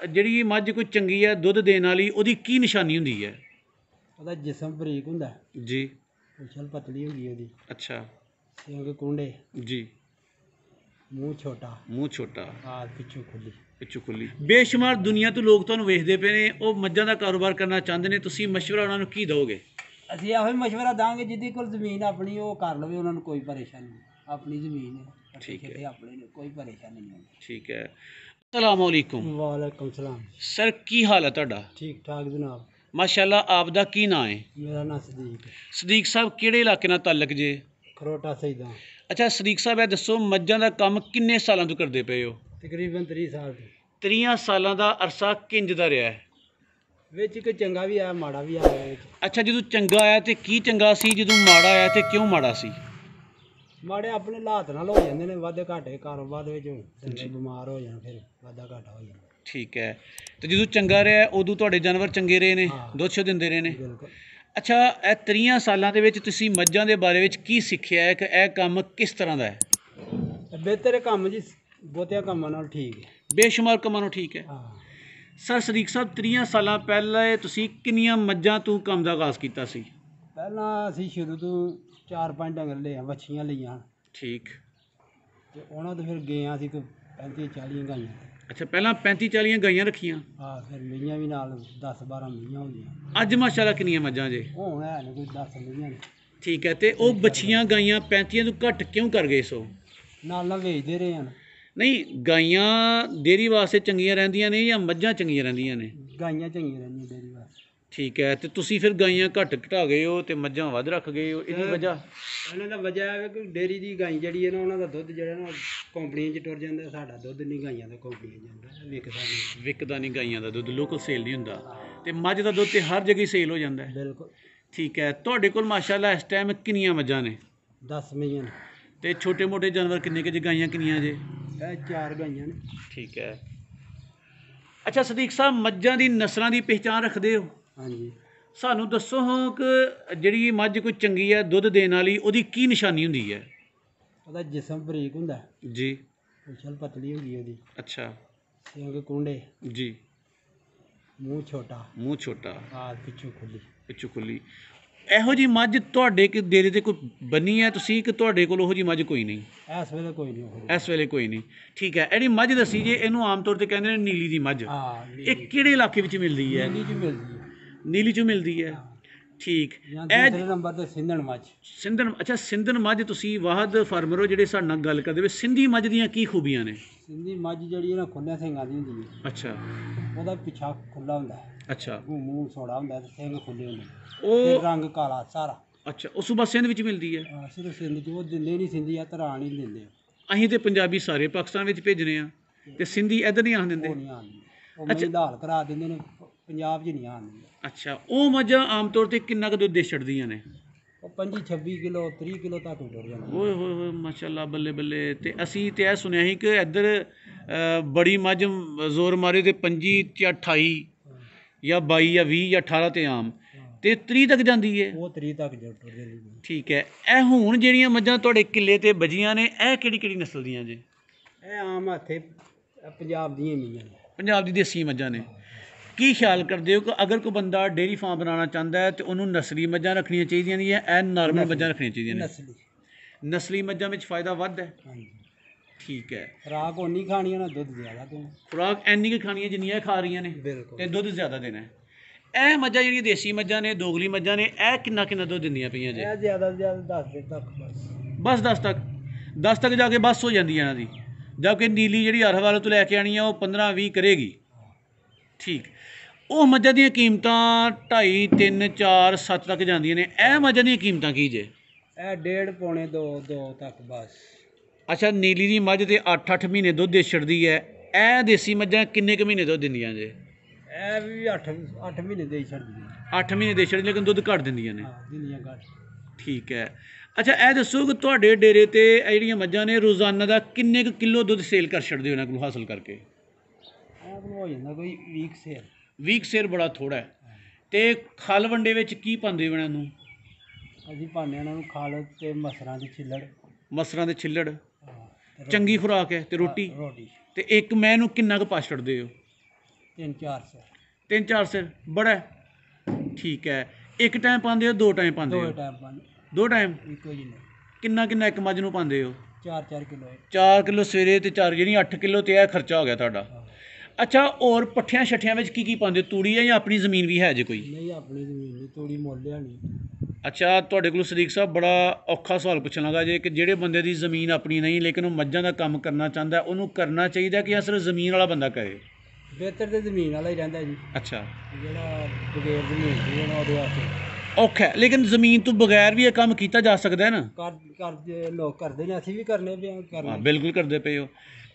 ਜਿਹੜੀ ਮੱਝ ਕੋਈ ਚੰਗੀ ਹੈ ਦੁੱਧ ਦੇਣ ਵਾਲੀ ਉਹਦੀ ਕੀ ਨਿਸ਼ਾਨੀ ਹੁੰਦੀ ਹੈ? ਉਹਦਾ ਜਿਸਮ ਬਰੀਕ ਹੁੰਦਾ ਜੀ। ਪੁੱਛਲ ਪਤਲੀ ਹੁੰਦੀ ਉਹਦੀ। ਅੱਛਾ ਸਿੰਘ ਕੁੰਡੇ ਜੀ। ਮੂੰਹ ਛੋਟਾ। ਮੂੰਹ ਛੋਟਾ। ਹਾਂ ਪਿੱਛੋਂ ਖੁੱਲੀ। ਪਿੱਛੋਂ ਖੁੱਲੀ। ਬੇਸ਼ੁਮਾਰ ਦੁਨੀਆ ਤੋਂ ਲੋਕ ਤੁਹਾਨੂੰ ਵੇਖਦੇ ਪਏ ਨੇ, ਉਹ ਮੱਝਾਂ ਦਾ ਕਾਰੋਬਾਰ ਕਰਨਾ ਚਾਹੁੰਦੇ ਨੇ, ਤੁਸੀਂ ਮਸ਼ਵਰਾ ਉਹਨਾਂ ਨੂੰ ਕੀ ਦਿਓਗੇ? ਅਸੀਂ ਇਹੋ ਹੀ ਮਸ਼ਵਰਾ ਦਾਂਗੇ ਜਿਹਦੇ ਕੋਲ ਜ਼ਮੀਨ ਆਪਣੀ ਉਹ ਕਰ ਲਵੇ, ਉਹਨਾਂ ਨੂੰ ਕੋਈ ਪਰੇਸ਼ਾਨੀ ਨਹੀਂ, ਆਪਣੀ ਜ਼ਮੀਨ ਹੈ। ਠੀਕ ਹੈ। ਆਪਣੇ ਨੇ ਕੋਈ ਪਰੇਸ਼ਾਨੀ ਨਹੀਂ। ਠੀਕ ਹੈ। अस्सलाम वालेकुम। वालेकुम सलाम। सर की हाल है तुहाडा? ठीक ठाक जनाब। माशाअल्लाह आप दा की नाम है? मेरा नाम सदीक। सदीक साहब किहड़े इलाके नाल ताल्लुक जे? खरोटा सईदा। अच्छा सदीक साहब ये दसो मज्जां दा काम किन्ने सालां तो करदे पे हो? तकरीबन 30 साल। 30 सालां दा अरसा किंज दा रहा है? विच कोई चंगा भी आया माड़ा भी आया। अच्छा जदों चंगा आया ते की चंगा सी, जदों माड़ा आया ते क्यों माड़ा सी? माड़े अपने हालात नाल हो जांदे ने, वाधे घाटे कारोबार विच डंगर बीमार हो जाण, फिर वाधा घाटा हो जांदा। ठीक है। तो जदों चंगा रहा उदों तुहाडे जानवर चंगे रहे ने, दुध शुद्ध दिंदे रहे ने? बिल्कुल। अच्छा ਇਹ 30 ਸਾਲਾਂ ਦੇ ਵਿੱਚ ਤੁਸੀਂ ਮੱਝਾਂ ਦੇ ਬਾਰੇ ਵਿੱਚ ਕੀ ਸਿੱਖਿਆ ਹੈ ਕਿ ਇਹ ਕੰਮ ਕਿਸ ਤਰ੍ਹਾਂ ਦਾ ਹੈ? ਬਿਹਤਰ ਕੰਮ ਜੀ, ਬਹੁਤਿਆਂ ਕੰਮਾਂ ਨਾਲ ਠੀਕ ਹੈ। ਬੇਸ਼ੁਮਾਰ ਕੰਮਾਂ ਨੂੰ ਠੀਕ ਹੈ। ਹਾਂ। ਸਰ ਸਦੀਕ ਸਾਹਿਬ 30 ਸਾਲਾਂ ਪਹਿਲਾਂ ਤੁਸੀਂ ਕਿੰਨੀਆਂ ਮੱਝਾਂ ਤੋਂ ਕੰਮ ਦਾ ਆਗਾਜ਼ ਕੀਤਾ ਸੀ? ਪਹਿਲਾਂ ਅਸੀਂ ਸ਼ੁਰੂ ਤੋਂ 4-5 ਡੰਗਰ ਲਿਆ, ਵੱਛੀਆਂ ਲਈਆਂ। ਠੀਕ। ਤੇ ਉਹਨਾਂ ਤੋਂ ਫਿਰ ਗਈਆਂ ਸੀ ਕੋਈ 35-40 ਗਾਈਆਂ। ਅੱਛਾ ਪਹਿਲਾਂ 35-40 ਗਾਈਆਂ ਰੱਖੀਆਂ? ਹਾਂ ਫਿਰ ਮਈਆਂ ਵੀ ਨਾਲ 10-12 ਮਈਆਂ ਹੁੰਦੀਆਂ। ਅੱਜ ਮਾਸ਼ਾਅੱਲਾ ਕਿੰਨੀਆਂ ਮੱਝਾਂ ਜੇ? ਹੁਣ ਹੈ ਨੇ ਕੋਈ 10 ਮਈਆਂ ਨੇ। ਠੀਕ ਹੈ। ਤੇ ਉਹ ਬੱਚੀਆਂ ਗਾਈਆਂ 35 ਤੋਂ ਘੱਟ ਕਿਉਂ ਕਰ ਗਏ ਸੋ? ਨਾਲ ਵੇਚਦੇ ਰਹੇ ਹਨ। ਨਹੀਂ ਗਾਈਆਂ ਡੇਅਰੀ ਵਾਸਤੇ ਚੰਗੀਆਂ ਰਹਿੰਦੀਆਂ ਨੇ ਜਾਂ ਮੱਝਾਂ ਚੰਗੀਆਂ ਰਹਿੰਦੀਆਂ ਨੇ? ਗਾਈਆਂ ਚੰਗੀਆਂ ਰਹਿੰਦੀਆਂ ਡੇਅਰੀ ਵਾਸਤੇ। ਠੀਕ ਹੈ। ਤੇ ਤੁਸੀਂ ਫਿਰ ਗਾਈਆਂ ਘੱਟ ਘਟਾ ਗਏ ਹੋ ਤੇ ਮੱਝਾਂ ਵੱਧ ਰੱਖ ਗਏ ਹੋ, ਇਹਦੀ ਵਜ੍ਹਾ? ਇਹਨਾਂ ਦਾ ਵਜ੍ਹਾ ਹੈ ਕਿ ਡੇਅਰੀ ਦੀ ਗਾਈ ਜਿਹੜੀ ਹੈ ਨਾ, ਉਹਨਾਂ ਦਾ ਦੁੱਧ ਜਿਹੜਾ ਨਾ ਕੰਪਨੀਆਂ 'ਚ ਟੁਰ ਜਾਂਦਾ, ਸਾਡਾ ਦੁੱਧ ਨਹੀਂ ਗਾਈਆਂ ਦਾ ਕੰਪਨੀਆਂ 'ਚ ਜਾਂਦਾ, ਵਿਕਦਾ ਨਹੀਂ। ਵਿਕਦਾ ਨਹੀਂ ਗਾਈਆਂ ਦਾ ਦੁੱਧ, ਲੋਕਲ ਸੇਲ ਨਹੀਂ ਹੁੰਦਾ। ਤੇ ਮੱਝ ਦਾ ਦੁੱਧ ਤੇ ਹਰ ਜਗ੍ਹਾ ਸੇਲ ਹੋ ਜਾਂਦਾ ਹੈ। ਬਿਲਕੁਲ। ਠੀਕ ਹੈ। ਤੁਹਾਡੇ ਕੋਲ ਮਾਸ਼ਾਅੱਲਾ ਇਸ ਟਾਈਮ ਕਿੰਨੀਆਂ ਮੱਝਾਂ ਨੇ? 10 ਮਈਆਂ ਨੇ। ਤੇ ਛੋਟੇ ਮੋਟੇ ਜਾਨਵਰ ਕਿੰਨੇ ਕੁ ਜੇ, ਗਾਈਆਂ ਕਿੰਨੀਆਂ ਜੇ? ਇਹ 4 ਗਾਈਆਂ ਨੇ। ਠੀਕ ਹੈ। ਅੱਛਾ ਸਦੀਕ ਸਾਹਿਬ ਮੱਝਾਂ ਦੀ ਨਸਲਾਂ ਦੀ ਪਹਿਚਾਣ ਰੱਖਦੇ ਹੋ? ਹਾਂਜੀ। ਸਾਨੂੰ ਦੱਸੋ ਹਾਂ ਕਿ ਜਿਹੜੀ ਮੱਝ ਕੋਈ ਚੰਗੀ ਹੈ ਦੁੱਧ ਦੇਣ ਵਾਲੀ, ਉਹਦੀ ਕੀ ਨਿਸ਼ਾਨੀ ਹੁੰਦੀ ਹੈ? ਉਹਦਾ ਜਿਸਮ ਬਰੀਕ ਹੁੰਦਾ ਜੀ। ਪੁੱਛਲ ਪਤਲੀ ਹੁੰਦੀ ਉਹਦੀ। ਅੱਛਾ। ਸਿੰਘ ਕੁੰਡੇ। ਜੀ। ਮੂੰਹ ਛੋਟਾ। ਮੂੰਹ ਛੋਟਾ। ਹਾਂ ਪਿੱਛੋਂ ਖੁੱਲੀ। ਪਿੱਛੋਂ ਖੁੱਲੀ। ਇਹੋ ਜਿਹੀ ਮੱਝ ਤੁਹਾਡੇ ਕਿ ਡੇਰੇ ਤੇ ਕੋਈ ਬੰਨੀ ਹੈ ਤੁਸੀਂ ਕਿ ਤੁਹਾਡੇ ਕੋਲ ਉਹੋ ਜਿਹੀ ਮੱਝ ਕੋਈ ਨਹੀਂ? ਇਸ ਵੇਲੇ ਕੋਈ ਨਹੀਂ। ਇਸ ਵੇਲੇ ਕੋਈ ਨਹੀਂ। ਠੀਕ ਹੈ। ਜਿਹੜੀ ਮੱਝ ਦੱਸੀ ਜੇ ਇਹਨੂੰ ਆਮ ਤੌਰ ਤੇ ਕਹਿੰਦੇ ਨੇ ਨੀਲੀ ਦੀ ਮੱਝ। ਹਾਂ। ਇਹ ਕਿਹੜੇ ਇਲਾਕੇ ਵਿੱਚ ਮਿਲਦੀ ਹੈ? ਨੀਲੀ 'ਚ ਮਿਲਦੀ ਹੈ। ਨੀਲੀ 'ਚ ਮਿਲਦੀ ਹੈ। ਠੀਕ। ਦੂਸਰੇ ਨੰਬਰ ਤੇ ਸਿੰਧਣ ਮੱਝ। ਸਿੰਧਣ। ਅੱਛਾ ਸਿੰਧਣ ਮੱਝ। ਤੁਸੀਂ ਵਾਹਦ ਫਾਰਮਰ ਹੋ ਜਿਹੜੇ ਸਾਡੇ ਨਾਲ ਗੱਲ ਕਰਦੇ ਵੇ, ਸਿੰਧੀ ਮੱਝ ਦੀਆਂ ਕੀ ਖੂਬੀਆਂ ਨੇ? ਸਿੰਧੀ ਮੱਝ ਜਿਹੜੀ ਨਾ ਖੁੱਲੇ ਸਿੰਘਾਂ ਦੀ ਹੁੰਦੀ ਹੈ। ਅੱਛਾ। ਉਹਦਾ ਪਿੱਛਾ ਖੁੱਲਾ ਹੁੰਦਾ। ਅੱਛਾ। ਮੂੰਹ ਸੋੜਾ ਹੁੰਦਾ ਤੇ ਸਿੰਘ ਖੁੱਲੇ ਹੁੰਦੇ। ਉਹ ਰੰਗ ਕਾਲਾ ਸਾਰਾ। ਅੱਛਾ ਉਹ ਸੂਬਾ ਸਿੰਧ ਵਿੱਚ ਮਿਲਦੀ ਹੈ? ਹਾਂ ਸਿਰਫ ਸਿੰਧ 'ਚ ਉਹ ਦਿੰਦੇ ਨਹੀਂ, ਸਿੰਧੀ ਆ ਧਰਾਣ ਨਹੀਂ ਦਿੰਦੇ। ਅਸੀਂ ਤੇ ਪੰਜਾਬੀ ਸਾਰੇ ਪਾਕਿਸਤਾਨ ਵਿੱਚ ਭੇਜਣੇ ਆ ਤੇ ਸਿੰਧੀ ਇੱਧਰ ਨਹੀਂ ਆਉਣ ਦਿੰਦੇ? ਉਹ ਨਹੀਂ ਆਉਂਦੀ, ਉਹ ਮੈਨੂੰ ਲਾਲ ਕਰਾ ਦਿੰਦੇ ਨੇ, ਪੰਜਾਬ 'ਚ ਨਹੀਂ ਆਉਣ ਦਿੰਦੇ। ਅੱਛਾ ਉਹ ਮੱਝਾਂ ਆਮ ਤੌਰ ਤੇ ਕਿੰਨਾ ਕੁ ਦੁੱਧ ਦੇ ਛੱਡਦੀਆਂ ਨੇ? ਉਹ 25-26 ਕਿਲੋ 30 ਕਿਲੋ ਤੱਕ ਟੁਰ ਜਾਂਦੀ। ਓਏ ਹੋਏ ਹੋਏ ਮਾਸ਼ਾਅੱਲਾ ਬੱਲੇ ਬੱਲੇ। ਤੇ ਅਸੀਂ ਤੇ ਇਹ ਸੁਣਿਆ ਸੀ ਕਿ ਇੱਧਰ ਬੜੀ ਮੱਝ ਜ਼ੋਰ ਮਾਰੇ ਤੇ 25 ਜਾਂ 28 ਜਾਂ 22 ਜਾਂ 20 ਜਾਂ 18 ਤੇ ਆਮ ਤੇ 30 ਤੱਕ ਜਾਂਦੀ ਹੈ? ਉਹ 30 ਤੱਕ ਟੁਰ ਜਾਂਦੀ। ਠੀਕ ਹੈ। ਇਹ ਹੁਣ ਜਿਹੜੀਆਂ ਮੱਝਾਂ ਤੁਹਾਡੇ ਕਿੱਲੇ ਤੇ ਵੱਜੀਆਂ ਨੇ ਇਹ ਕਿਹੜੀ ਕਿਹੜੀ ਨਸਲ ਦੀਆਂ ਜੇ? ਇਹ ਆਮ ਇੱਥੇ ਪੰਜਾਬ ਦੀਆਂ ਮੀਆਂ ਨੇ। ਪੰਜਾਬ ਦੀ ਦੇਸੀ ਮੱਝਾਂ ਨੇ। ਕੀ ਖਿਆਲ ਕਰਦੇ ਹੋ ਕਿ ਅਗਰ ਕੋਈ ਬੰਦਾ ਡੇਅਰੀ ਫਾਰਮ ਬਣਾਉਣਾ ਚਾਹੁੰਦਾ ਹੈ ਤੇ ਉਹਨੂੰ ਨਸਲੀ ਮੱਝਾਂ ਰੱਖਣੀਆਂ ਚਾਹੀਦੀਆਂ ਨੇ ਜਾਂ ਇਹ ਨਾਰਮਲ ਮੱਝਾਂ ਰੱਖਣੀਆਂ ਚਾਹੀਦੀਆਂ ਨੇ? ਨਸਲੀ। ਨਸਲੀ ਮੱਝਾਂ ਵਿੱਚ ਫਾਇਦਾ ਵੱਧ ਹੈ? ਹਾਂਜੀ। ਠੀਕ ਹੈ। ਖੁਰਾਕ ਓਨੀ ਖਾਣੀ ਨਾ, ਦੁੱਧ ਜ਼ਿਆਦਾ ਦੇਣਾ। ਖੁਰਾਕ ਇੰਨੀ ਕੁ ਖਾਣੀ ਹੈ ਜਿੰਨੀਆਂ ਇਹ ਖਾ ਰਹੀਆਂ ਨੇ? ਬਿਲਕੁਲ। ਤੇ ਦੁੱਧ ਜ਼ਿਆਦਾ ਦੇਣਾ ਹੈ। ਇਹ ਮੱਝਾਂ ਜਿਹੜੀਆਂ ਦੇਸੀ ਮੱਝਾਂ ਨੇ, ਦੋਗਲੀ ਮੱਝਾਂ ਨੇ, ਇਹ ਕਿੰਨਾ ਕਿੰਨਾ ਦੁੱਧ ਦਿੰਦੀਆਂ ਪਈਆਂ ਜੇ? ਇਹ ਜ਼ਿਆਦਾ ਤੋਂ ਜ਼ਿਆਦਾ 10 ਤੱਕ ਬਸ। ਬਸ 10 ਤੱਕ? 10 ਤੱਕ ਜਾ ਕੇ ਬਸ ਹੋ ਜਾਂਦੀ ਹੈ ਇਹਨਾਂ ਦੀ, ਜਦਕਿ ਨੀਲੀ ਜਿਹੜੀ ਅਰਹਵਾਲ ਤੋਂ ਲੈ ਕੇ ਆਣੀ ਆ ਉਹ 15-20 ਕਰੇਗੀ। ਠੀਕ। ਉਹ ਮੱਝਾਂ ਦੀਆਂ ਕੀਮਤਾਂ 2.5, 3, 4, 7 ਤੱਕ ਜਾਂਦੀਆਂ ਨੇ। ਇਹ ਮੱਝਾਂ ਦੀਆਂ ਕੀਮਤਾਂ ਕੀ ਜੇ? ਇਹ 1.5 ਪੌਣੇ 2 ਤੱਕ ਬਸ। ਅੱਛਾ ਨੀਲੀ ਦੀ ਮੱਝ ਤੇ 8-8 ਮਹੀਨੇ ਦੁੱਧ ਦੇ ਛੱਡਦੀ ਹੈ। ਇਹ ਦੇਸੀ ਮੱਝਾਂ ਕਿੰਨੇ ਕੁ ਮਹੀਨੇ ਦੁੱਧ ਦਿੰਦੀਆਂ ਜੇ? ਇਹ ਵੀ 8 ਮਹੀਨੇ ਦੇ ਹੀ ਛੱਡਦੀਆਂ। 8 ਮਹੀਨੇ ਦੇ ਛੱਡਦੀਆਂ ਲੇਕਿਨ ਦੁੱਧ ਘੱਟ ਦਿੰਦੀਆਂ ਨੇ? ਹਾਂ ਦਿੰਦੀਆਂ ਘੱਟ। ਠੀਕ ਹੈ। ਅੱਛਾ ਇਹ ਦੱਸੋ ਕਿ ਤੁਹਾਡੇ ਡੇਰੇ ਤੇ ਇਹ ਜਿਹੜੀਆਂ ਮੱਝਾਂ ਨੇ ਰੋਜ਼ਾਨਾ ਦਾ ਕਿੰਨੇ ਕੁ ਕਿਲੋ ਦੁੱਧ ਸੇਲ ਕਰ ਛੱਡਦੇ ਹੋ ਇਹਨਾਂ ਕੋਲ ਹਾਸਲ ਕਰਕੇ? ਇਹ ਹੋ ਜਾਂਦਾ ਕੋਈ 20 ਸੇਰ। 20 ਸੇਰ ਬੜਾ ਥੋੜਾ ਹੈ। ਤੇ ਖਲ ਵੰਡੇ ਵਿੱਚ ਕੀ ਪਾਉਂਦੇ ਹੋ ਇਹਨਾਂ ਨੂੰ? ਅਸੀਂ ਪਾਉਂਦੇ ਇਹਨਾਂ ਨੂੰ ਖਲ ਤੇ ਮਸਰਾਂ ਦੀ ਛਿੱਲੜ। ਮਸਰਾਂ ਦੇ ਛਿੱਲੜ ਚੰਗੀ ਖੁਰਾਕ ਹੈ। ਤੇ ਰੋਟੀ? ਰੋਟੀ। ਤੇ ਇੱਕ ਮੈਂ ਨੂੰ ਕਿੰਨਾ ਕੁ ਪਾ ਛੱਡਦੇ ਹੋ? 3-4 ਸਿਰ 3-4 ਸਿਰ ਬੜਾ ਹੈ। ਠੀਕ ਹੈ। ਇੱਕ ਟਾਈਮ ਪਾਉਂਦੇ ਹੋ, 2 ਟਾਈਮ ਪਾਉਂਦੇ ਦੋ ਹੋ? ਟਾਈਮ ਪਾਣੀ 2 ਟਾਈਮ। ਇੱਕੋ ਜੀ ਨਹੀਂ, ਕਿੰਨਾ ਕਿੰਨਾ ਇੱਕ ਮੱਝ ਨੂੰ ਪਾਉਂਦੇ ਹੋ? 4-4 ਕਿਲੋ 4 ਕਿਲੋ ਸਵੇਰੇ ਤੇ 4 ਜਿਹੜੀ 8 ਕਿਲੋ ਤੇ ਇਹ ਖਰਚਾ ਹੋ ਗਿਆ ਤੁਹਾਡਾ। ਅੱਛਾ, ਹੋਰ ਪੱਠਿਆਂ ਛੱਠਿਆਂ ਵਿੱਚ ਕੀ ਕੀ ਪਾਉਂਦੇ ਹੋ? ਤੂੜੀ ਹੈ ਜਾਂ ਆਪਣੀ ਜ਼ਮੀਨ ਵੀ ਹੈ ਜੇ ਕੋਈ? ਨਹੀਂ, ਆਪਣੀ ਜ਼ਮੀਨ ਨਹੀਂ, ਤੂੜੀ ਮੁੱਲ ਲਿਆਣੀ। ਅੱਛਾ, ਤੁਹਾਡੇ ਕੋਲ ਸਦੀਕ ਸਾਹਿਬ ਬੜਾ ਔਖਾ ਸਵਾਲ ਪੁੱਛਣ ਲੱਗਾ ਜੇ ਕਿ ਜਿਹੜੇ ਬੰਦੇ ਦੀ ਜ਼ਮੀਨ ਆਪਣੀ ਨਹੀਂ ਲੇਕਿਨ ਉਹ ਮੱਝਾਂ ਦਾ ਕੰਮ ਕਰਨਾ ਚਾਹੁੰਦਾ, ਉਹਨੂੰ ਕਰਨਾ ਚਾਹੀਦਾ ਕਿ ਸਿਰਫ ਜ਼ਮੀਨ ਵਾਲਾ ਬੰਦਾ ਕਰੇ? ਬਿਹਤਰ ਤੇ ਜ਼ਮੀਨ ਵਾਲਾ ਹੀ ਰਹਿੰਦਾ ਜੀ। ਅੱਛਾ, ਜਿਹੜਾ ਬਗੈਰ ਜ਼ਮੀਨ ਦੀ ਉਹਨਾਂ ਉਹਦੇ ਵਾਸਤੇ ਔਖਾ ਹੈ, ਲੇਕਿਨ ਜ਼ਮੀਨ ਤੋਂ ਬਗੈਰ ਵੀ ਇਹ ਕੰਮ ਕੀਤਾ ਜਾ ਸਕਦਾ ਹੈ ਨਾ? ਕਰਦੇ ਲੋਕ ਕਰਦੇ ਨੇ, ਅਸੀਂ ਵੀ ਕਰਨੇ ਪਿਆ ਹਾਂ, ਕਰਨਾ। ਬਿਲਕੁਲ ਕਰਦੇ ਪਏ ਹੋ।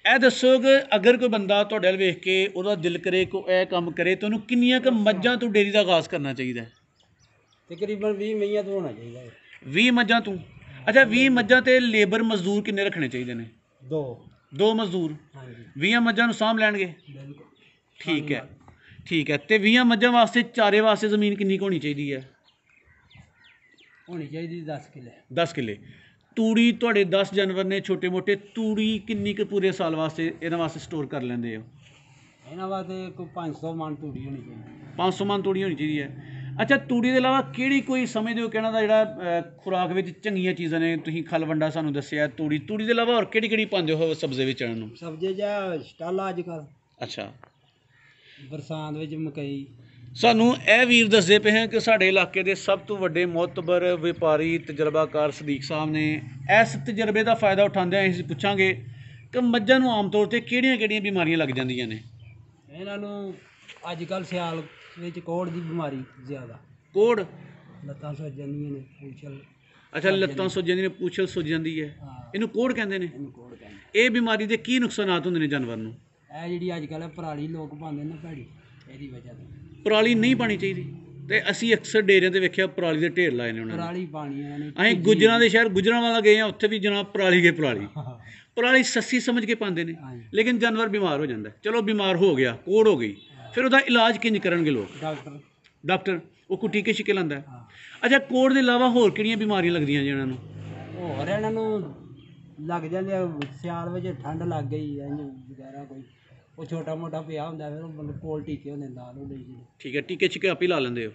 ਇਹ ਦੱਸੋ ਕਿ ਅਗਰ ਕੋਈ ਬੰਦਾ ਤੁਹਾਡੇ ਵੱਲ ਵੇਖ ਕੇ ਉਹਦਾ ਦਿਲ ਕਰੇ ਕਿ ਉਹ ਇਹ ਕੰਮ ਕਰੇ ਤਾਂ ਉਹਨੂੰ ਕਿੰਨੀਆਂ ਕੁ ਮੱਝਾਂ ਤੋਂ ਡੇਅਰੀ ਦਾ ਆਗਾਜ਼ ਕਰਨਾ ਚਾਹੀਦਾ ਹੈ? ਤਕਰੀਬਨ 20 ਮਈਆਂ ਤੋਂ ਹੋਣਾ ਚਾਹੀਦਾ ਹੈ। 20 ਮੱਝਾਂ ਤੋਂ? ਅੱਛਾ, 20 ਮੱਝਾਂ ਤੇ ਲੇਬਰ ਮਜ਼ਦੂਰ ਕਿੰਨੇ ਰੱਖਣੇ ਚਾਹੀਦੇ ਨੇ? 2 ਮਜ਼ਦੂਰ ਹਾਂਜੀ 20 ਮੱਝਾਂ ਨੂੰ ਸਾਂਭ ਲੈਣਗੇ? ਬਿਲਕੁਲ ਠੀਕ ਹੈ, ਠੀਕ ਹੈ। ਤੇ 20 ਮੱਝਾਂ ਵਾਸਤੇ ਚਾਰੇ ਵਾਸਤੇ ਜ਼ਮੀਨ ਕਿੰਨੀ ਕੁ ਹੋਣੀ ਚਾਹੀਦੀ ਹੈ? ਹੋਣੀ ਚਾਹੀਦੀ 10 ਕਿੱਲੇ। 10 ਕਿੱਲੇ। ਤੂੜੀ ਤੁਹਾਡੇ 10 ਜਾਨਵਰ ਨੇ ਛੋਟੇ ਮੋਟੇ, ਤੂੜੀ ਕਿੰਨੀ ਕੁ ਪੂਰੇ ਸਾਲ ਵਾਸਤੇ ਇਹਨਾਂ ਵਾਸਤੇ ਸਟੋਰ ਕਰ ਲੈਂਦੇ ਹੋ? ਇਹਨਾਂ ਵਾਸਤੇ ਕੋਈ 500 ਮਣ ਤੂੜੀ ਹੋਣੀ ਚਾਹੀਦੀ। 500 ਮਣ ਤੂੜੀ ਹੋਣੀ ਚਾਹੀਦੀ ਹੈ। ਅੱਛਾ, ਤੂੜੀ ਦੇ ਇਲਾਵਾ ਕਿਹੜੀ ਕੋਈ ਸਮਝਦੇ ਹੋ ਕਿ ਇਹਨਾਂ ਦਾ ਜਿਹੜਾ ਖੁਰਾਕ ਵਿੱਚ ਚੰਗੀਆਂ ਚੀਜ਼ਾਂ ਨੇ? ਤੁਸੀਂ ਖਲ ਵੰਡਾ ਸਾਨੂੰ ਦੱਸਿਆ, ਤੂੜੀ ਦੇ ਇਲਾਵਾ ਹੋਰ ਕਿਹੜੀ ਕਿਹੜੀ ਪਾਉਂਦੇ ਹੋ ਸਬਜ਼ੀ ਵਿੱਚ ਇਹਨਾਂ ਨੂੰ? ਸਬਜ਼ੀ ਜਾਂ ਸਟਾਲਾ ਅੱਜ ਕੱਲ੍ਹ ਅੱਛਾ, ਬਰਸਾਤ ਵਿੱਚ ਮਕਈ। ਸਾਨੂੰ ਇਹ ਵੀਰ ਦੱਸਦੇ ਪਏ ਹਨ ਕਿ ਸਾਡੇ ਇਲਾਕੇ ਦੇ ਸਭ ਤੋਂ ਵੱਡੇ ਮੁਅਤਬਰ ਵਪਾਰੀ ਤਜਰਬਾਕਾਰ ਸਦੀਕ ਸਾਹਿਬ ਨੇ। ਇਸ ਤਜਰਬੇ ਦਾ ਫਾਇਦਾ ਉਠਾਉਂਦਿਆਂ ਅਸੀਂ ਪੁੱਛਾਂਗੇ ਕਿ ਮੱਝਾਂ ਨੂੰ ਆਮ ਤੌਰ 'ਤੇ ਕਿਹੜੀਆਂ ਕਿਹੜੀਆਂ ਬਿਮਾਰੀਆਂ ਲੱਗ ਜਾਂਦੀਆਂ ਨੇ? ਇਹਨਾਂ ਨੂੰ ਅੱਜ ਕੱਲ੍ਹ ਸਿਆਲ ਵਿੱਚ ਕੋਹੜ ਦੀ ਬਿਮਾਰੀ ਜ਼ਿਆਦਾ। ਕੋਹੜ? ਲੱਤਾਂ ਸੁੱਜ ਜਾਂਦੀਆਂ ਨੇ, ਪੂਛਲ। ਅੱਛਾ, ਲੱਤਾਂ ਸੁੱਜ ਜਾਂਦੀਆਂ ਨੇ, ਪੂਛਲ ਸੁੱਜ ਜਾਂਦੀ ਹੈ, ਹਾਂ, ਇਹਨੂੰ ਕੋਹੜ ਕਹਿੰਦੇ ਨੇ। ਇਹਨੂੰ ਕੋਹੜ ਕਹਿੰਦੇ। ਇਹ ਬਿਮਾਰੀ ਦੇ ਕੀ ਨੁਕਸਾਨਾਤ ਹੁੰਦੇ ਨੇ ਜਾਨਵਰ ਨੂੰ? ਇਹ ਜਿਹੜੀ ਅੱਜ ਕੱਲ੍ਹ ਪਰਾਲੀ ਲੋਕ ਪਾਉਂਦੇ ਨੇ ਭੈੜੀ, ਇਹਦੀ ਵਜ੍ਹਾ ਤੋਂ। ਪਰਾਲੀ ਨਹੀਂ ਪਾਣੀ ਚਾਹੀਦੀ, ਤੇ ਅਸੀਂ ਅਕਸਰ ਡੇਰਿਆਂ ਤੇ ਵੇਖਿਆ ਪਰਾਲੀ ਦੇ ਢੇਰ ਲਾਏ ਨੇ ਉਹਨਾਂ ਨੇ। ਪਰਾਲੀ ਪਾਣੀ ਇਹਨਾਂ ਨੇ। ਅਸੀਂ ਗੁੱਜਰਾਂ ਦੇ ਸ਼ਹਿਰ ਗੁੱਜਰਾਂਵਾਲਾ ਗਏ ਆ, ਉੱਥੇ ਵੀ ਜਨਾਬ ਪਰਾਲੀ ਗਏ ਪਰਾਲੀ। ਪਰਾਲੀ ਸੱਸੀ ਸਮਝ ਕੇ ਪਾਉਂਦੇ ਨੇ, ਹਾਂਜੀ। ਲੇਕਿਨ ਜਾਨਵਰ ਬਿਮਾਰ ਹੋ ਜਾਂਦਾ। ਚਲੋ ਬਿਮਾਰ ਹੋ ਗਿਆ, ਕੋਹੜ ਹੋ ਗਈ, ਫਿਰ ਉਹਦਾ ਇਲਾਜ ਕਿੰਜ ਕਰਨਗੇ ਲੋਕ? ਡਾਕਟਰ ਉਹ ਕੋਈ ਟੀਕੇ ਛਿਕੇ ਲਾਉਂਦਾ। ਹਾਂ। ਅੱਛਾ, ਕੋਹੜ ਦੇ ਇਲਾਵਾ ਹੋਰ ਕਿਹੜੀਆਂ ਬਿਮਾਰੀਆਂ ਲੱਗਦੀਆਂ ਜੀ ਇਹਨਾਂ ਨੂੰ? ਹੋਰ ਇਹਨਾਂ ਨੂੰ ਲੱਗ ਜਾਂਦੇ ਆ, ਸਿਆਲ ਵਿੱਚ ਠੰਡ ਲੱਗ ਗਈ ਇੰਝ ਵਗੈਰਾ ਕੋਈ, ਉਹ ਛੋਟਾ ਮੋਟਾ ਪਿਆ ਹੁੰਦਾ, ਫਿਰ ਉਹ ਬੰਦੇ ਕੋਲ ਟੀਕੇ ਹੁੰਦੇ ਨਾਲ ਉਹ ਲਈ ਜੀ। ਠੀਕ ਹੈ, ਟੀਕੇ ਛਿਕੇ ਆਪ ਹੀ ਲਾ ਲੈਂਦੇ ਹੋ।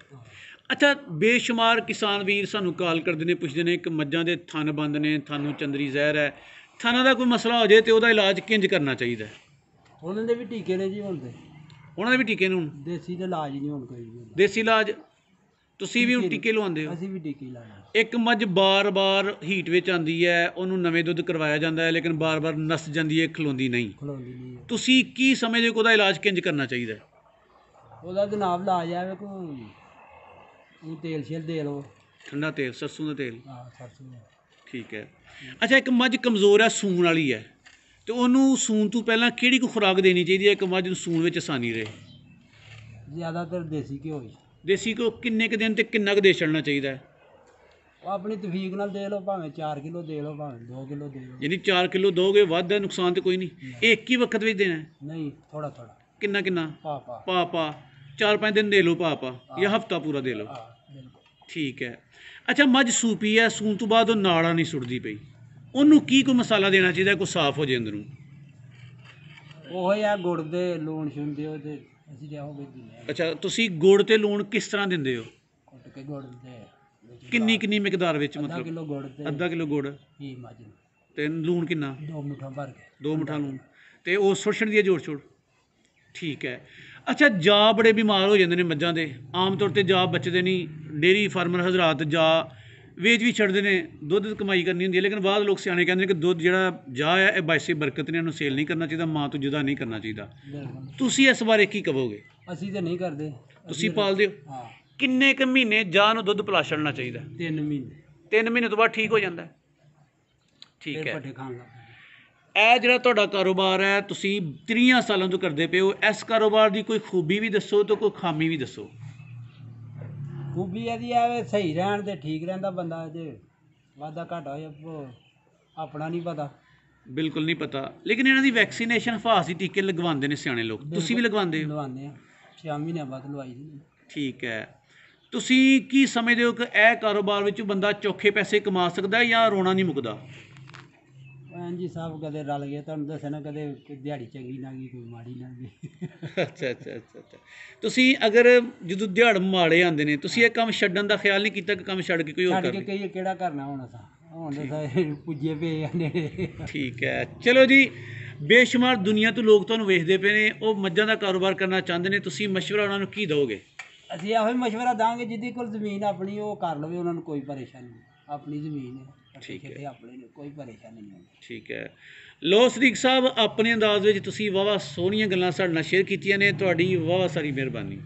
ਅੱਛਾ, ਬੇਸ਼ੁਮਾਰ ਕਿਸਾਨ ਵੀਰ ਸਾਨੂੰ ਕਾਲ ਕਰਦੇ ਨੇ, ਪੁੱਛਦੇ ਨੇ ਕਿ ਮੱਝਾਂ ਦੇ ਥਣ ਬੰਦ ਨੇ, ਥਾਨੂੰ ਚੰਦਰੀ ਜ਼ਹਿਰ ਹੈ, ਥਾਨਾਂ ਦਾ ਕੋਈ ਮਸਲਾ ਹੋ ਜਾਏ ਤੇ ਉਹਦਾ ਇਲਾਜ ਕਿੰਜ ਕਰਨਾ ਚਾਹੀਦਾ? ਉਹਨਾਂ ਦੇ ਵੀ ਟੀਕੇ ਨੇ ਜੀ ਹੁਣ ਤੇ। ਉਹਨਾਂ ਦੇ ਵੀ ਟੀਕੇ ਨੇ ਹੁਣ? ਦੇਸੀ ਦਾ ਇਲਾਜ ਨਹੀਂ ਹੁਣ ਕੋਈ ਵੀ। ਦੇਸੀ ਇਲਾਜ ਤੁਸੀਂ ਵੀ ਹੁਣ ਟੀਕੇ ਲਵਾਉਂਦੇ ਹੋ? ਅਸੀਂ ਵੀ ਟੀਕੇ ਲਾਉਂਦੇ। ਇੱਕ ਮੱਝ ਬਾਰ-ਬਾਰ ਹੀਟ ਵਿੱਚ ਆਉਂਦੀ ਹੈ, ਉਹਨੂੰ ਨਵੇਂ ਦੁੱਧ ਕਰਵਾਇਆ ਜਾਂਦਾ ਹੈ, ਲੇਕਿਨ ਬਾਰ-ਬਾਰ ਨਸ ਜਾਂਦੀ ਹੈ, ਖਲੋਂਦੀ ਨਹੀਂ। ਖਲੋਂਦੀ ਨਹੀਂ। ਤੁਸੀਂ ਕੀ ਸਮਝਦੇ ਹੋ ਕਿ ਉਹਦਾ ਇਲਾਜ ਕਿੰਜ ਕਰਨਾ ਚਾਹੀਦਾ? ਉਹਦਾ ਜਨਾਬ ਇਲਾਜ ਹੈ ਕੋਈ, ਉਹ ਤੇਲ ਸ਼ੇਲ ਦੇ ਲਓ, ਠੰਡਾ ਤੇਲ, ਸਰਸੋਂ ਦਾ ਤੇਲ। ਹਾਂ, ਸਰਸੋਂ ਦਾ। ਠੀਕ ਹੈ। ਅੱਛਾ, ਇੱਕ ਮੱਝ ਕਮਜ਼ੋਰ ਹੈ, ਸੂਣ ਵਾਲੀ ਹੈ, ਤੇ ਉਹਨੂੰ ਸੂਣ ਤੋਂ ਪਹਿਲਾਂ ਕਿਹੜੀ ਕੋ ਖੁਰਾਕ ਦੇਣੀ ਚਾਹੀਦੀ ਹੈ ਕਿ ਮੱਝ ਨੂੰ ਸੂਣ ਵਿੱਚ ਆਸਾਨੀ ਰਹੇ? ਜ਼ਿਆਦਾਤਰ ਦੇਸੀ ਘਿਓ ਹੀ। ਦੇਸੀ ਘਿਓ ਕਿੰਨੇ ਕੁ ਦਿਨ ਤੇ ਕਿੰਨਾ ਕੁ ਦੇ ਛੱਡਣਾ ਚਾਹੀਦਾ ਹੈ? ਉਹ ਆਪਣੀ ਤਫੀਕ ਨਾਲ ਦੇ ਲਓ, ਭਾਵੇਂ 4 ਕਿਲੋ ਦੇ ਲਓ, ਭਾਵੇਂ 2 ਕਿਲੋ ਦੇ ਲਓ। ਯਾਨੀ 4 ਕਿਲੋ ਦੋਗੇ, ਵੱਧ ਹੈ, ਨੁਕਸਾਨ ਤੇ ਕੋਈ ਨਹੀਂ। ਇਹ ਇੱਕ ਹੀ ਵਕਤ ਵਿੱਚ ਦੇਣਾ ਹੈ? ਨਹੀਂ, ਥੋੜਾ ਥੋੜਾ। ਕਿੰਨਾ ਕਿੰਨਾ? ਪਾ ਪਾ 4-5 ਦਿਨ ਦੇ ਲਓ, ਪਾ ਜਾਂ ਹਫਤਾ ਪੂਰਾ ਦੇ ਲਓ। ਹਾਂ, ਬਿਲਕੁਲ। ਠੀਕ ਹੈ। ਅੱਛਾ, ਮੱਝ ਸੂਪੀ ਹੈ, ਸੂਣ ਤੋਂ ਬਾਅਦ ਉਹ ਨਾੜਾ ਨਹੀਂ ਸੁੱਟਦੀ ਪਈ, ਉਹਨੂੰ ਕੀ ਕੋਈ ਮਸਾਲਾ ਦੇਣਾ ਚਾਹੀਦਾ ਕੋਈ ਸਾਫ਼ ਹੋ ਜਾਏ ਅੰਦਰੋਂ? ਉਹ ਆ ਗੁੜ ਦੇ ਲੂਣ ਸ਼ੂਣ ਦਿਓ ਤੇ ਅਸੀਂ ਲਿਆਓ ਵਿੱਚ ਦਿੰਦੇ ਹਾਂ। ਅੱਛਾ, ਤੁਸੀਂ ਗੁੜ ਤੇ ਲੂਣ ਕਿਸ ਤਰ੍ਹਾਂ ਦਿੰਦੇ ਹੋ? ਕੁੱਟ ਕੇ ਗੁੜ ਦੇ ਕਿੰਨੀ ਮਿਕਦਾਰ ਵਿੱਚ? ਅੱਧਾ ਮਤਲਬ ਕਿਲੋ ਗੁੜ ਤੇ ਅੱਧਾ ਕਿਲੋ ਗੁੜ ਹੀ ਮੱਝ ਨੂੰ, ਤੇ ਲੂਣ ਕਿੰਨਾ? 2 ਮੁੱਠਾ ਭਰ ਕੇ। 2 ਮੁੱਠਾ ਲੂਣ, ਤੇ ਉਹ ਸੁੱਟ ਦੀ ਹੈ ਜੋੜ। ਠੀਕ ਹੈ। ਅੱਛਾ, ਜਾ ਬੜੇ ਬਿਮਾਰ ਹੋ ਜਾਂਦੇ ਨੇ ਮੱਝਾਂ ਦੇ, ਆਮ ਤੌਰ ਤੇ ਜਾ ਬਚਦੇ ਨਹੀਂ, ਡੇਅਰੀ ਫਾਰਮਰ ਹਜ਼ਰਾਤ ਜਾ ਵੇਚ ਵੀ ਛੱਡਦੇ ਨੇ, ਦੁੱਧ ਕਮਾਈ ਕਰਨੀ ਹੁੰਦੀ ਹੈ, ਲੇਕਿਨ ਬਾਅਦ ਲੋਕ ਸਿਆਣੇ ਕਹਿੰਦੇ ਨੇ ਕਿ ਦੁੱਧ ਜਿਹੜਾ ਜਾ ਹੈ ਇਹ ਬਾਇਸੇ ਬਰਕਤ ਨੇ, ਇਹਨੂੰ ਸੇਲ ਨਹੀਂ ਕਰਨਾ ਚਾਹੀਦਾ, ਮਾਂ ਤੋਂ ਜੁਦਾ ਨਹੀਂ ਕਰਨਾ ਚਾਹੀਦਾ। ਬਿਲਕੁਲ। ਤੁਸੀਂ ਇਸ ਬਾਰੇ ਕੀ ਕਹੋਗੇ? ਅਸੀਂ ਤਾਂ ਨਹੀਂ ਕਰਦੇ। ਤੁਸੀਂ ਪਾਲਦੇ ਹੋ? ਹਾਂ। ਕਿੰਨੇ ਕੁ ਮਹੀਨੇ ਜਾ ਨੂੰ ਦੁੱਧ ਪਿਲਾ ਛੱਡਣਾ ਚਾਹੀਦਾ? 3 ਮਹੀਨੇ। 3 ਮਹੀਨੇ ਤੋਂ ਬਾਅਦ ਠੀਕ ਹੋ ਜਾਂਦਾ? ਠੀਕ ਫਿਰ ਹੈ। ਪੱਠੇ ਖਾਣ ਲੱਗ ਪੈਂਦੇ। ਇਹ ਜਿਹੜਾ ਤੁਹਾਡਾ ਕਾਰੋਬਾਰ ਹੈ, ਤੁਸੀਂ 30 ਸਾਲਾਂ ਤੋਂ ਕਰਦੇ ਪਏ ਹੋ, ਇਸ ਕਾਰੋਬਾਰ ਦੀ ਕੋਈ ਖੂਬੀ ਵੀ ਦੱਸੋ ਤੇ ਕੋਈ ਖਾਮੀ ਵੀ ਦੱਸੋ। ਖੂਬੀ ਇਹਦੀ ਆ ਸਹੀ ਰਹਿਣ ਤੇ ਠੀਕ ਰਹਿੰਦਾ ਬੰਦਾ, ਜੇ ਵਾਧਾ ਘਾਟਾ ਹੋਇਆ ਆਪਣਾ ਨਹੀਂ ਪਤਾ। ਬਿਲਕੁਲ ਨਹੀਂ ਪਤਾ, ਲੇਕਿਨ ਇਹਨਾਂ ਦੀ ਵੈਕਸੀਨੇਸ਼ਨ ਫਾਸੀ ਟੀਕੇ ਲਗਵਾਉਂਦੇ ਨੇ ਸਿਆਣੇ ਲੋਕ, ਤੁਸੀਂ ਵੀ ਲਗਵਾਉਂਦੇ ਹੋ? ਲਵਾਉਂਦੇ ਆ, 6 ਮਹੀਨਿਆਂ ਬਾਅਦ ਲਵਾਈ ਦੀ। ਠੀਕ ਹੈ। ਤੁਸੀਂ ਕੀ ਸਮਝਦੇ ਹੋ ਕਿ ਇਹ ਕਾਰੋਬਾਰ ਵਿੱਚ ਬੰਦਾ ਚੌਖੇ ਪੈਸੇ ਕਮਾ ਸਕਦਾ ਜਾਂ ਰੋਣਾ ਨਹੀਂ ਮੁੱਕਦਾ? ਭੈਣ ਜੀ ਸਭ ਕਦੇ ਰਲ ਗਏ, ਤੁਹਾਨੂੰ ਦੱਸਿਆ ਨਾ, ਕਦੇ ਕੋਈ ਦਿਹਾੜੀ ਚੰਗੀ ਨਾ ਗਈ, ਕੋਈ ਮਾੜੀ ਨਾ ਗਈ। ਅੱਛਾ। ਤੁਸੀਂ ਅਗਰ ਜਦੋਂ ਦਿਹਾੜ ਮਾੜੇ ਆਉਂਦੇ ਨੇ, ਤੁਸੀਂ ਇਹ ਕੰਮ ਛੱਡਣ ਦਾ ਖਿਆਲ ਨਹੀਂ ਕੀਤਾ ਕਿ ਕੰਮ ਛੱਡ ਕੇ ਕੋਈ ਹੋਰ ਛੱਡ ਕਰ ਕੇ ਲਈ? ਕਹੀਏ ਕਿਹੜਾ ਕਰਨਾ ਹੁਣ ਅਸਾਂ, ਹੁਣ ਤਾਂ ਸਾਰੇ ਪੁੱਜੇ ਪਏ ਆ ਨੇੜੇ। ਠੀਕ ਹੈ, ਚਲੋ ਜੀ। ਬੇਸ਼ੁਮਾਰ ਦੁਨੀਆ ਤੋਂ ਲੋਕ ਤੁਹਾਨੂੰ ਵੇਖਦੇ ਪਏ ਨੇ, ਉਹ ਮੱਝਾਂ ਦਾ ਕਾਰੋਬਾਰ ਕਰਨਾ ਚਾਹੁੰਦੇ ਨੇ, ਤੁਸੀਂ ਮਸ਼ਵਰਾ ਉਹਨਾਂ ਨੂੰ ਕੀ ਦਿਓਗੇ? ਅਸੀਂ ਇਹੋ ਹੀ ਮਸ਼ਵਰਾ ਦਾਂਗੇ, ਜਿਹਦੀ ਕੋਲ ਜ਼ਮੀਨ ਆਪਣੀ ਉਹ ਕਰ ਲਵੇ, ਉਹਨਾਂ ਨੂੰ ਕੋਈ ਪਰੇਸ਼ਾਨੀ ਨਹੀਂ, ਆਪਣੀ ਜ਼ਮੀਨ ਹੈ, ਠੀਕ ਹੈ। ਕਿਤੇ ਆਪਣੇ ਨੂੰ ਕੋਈ ਪਰੇਸ਼ਾਨੀ ਨਹੀਂ। ਠੀਕ ਹੈ। ਲੋ ਸਦੀਕ ਸਾਹਿਬ, ਆਪਣੇ ਅੰਦਾਜ਼ ਵਿੱਚ ਤੁਸੀਂ ਵਾਹਵਾ ਸੋਹਣੀਆਂ ਗੱਲਾਂ ਸਾਡੇ ਨਾਲ ਸ਼ੇਅਰ ਕੀਤੀਆਂ ਨੇ, ਤੁਹਾਡੀ ਵਾਹਵਾ ਸਾਰੀ ਮਿਹਰਬਾਨੀ।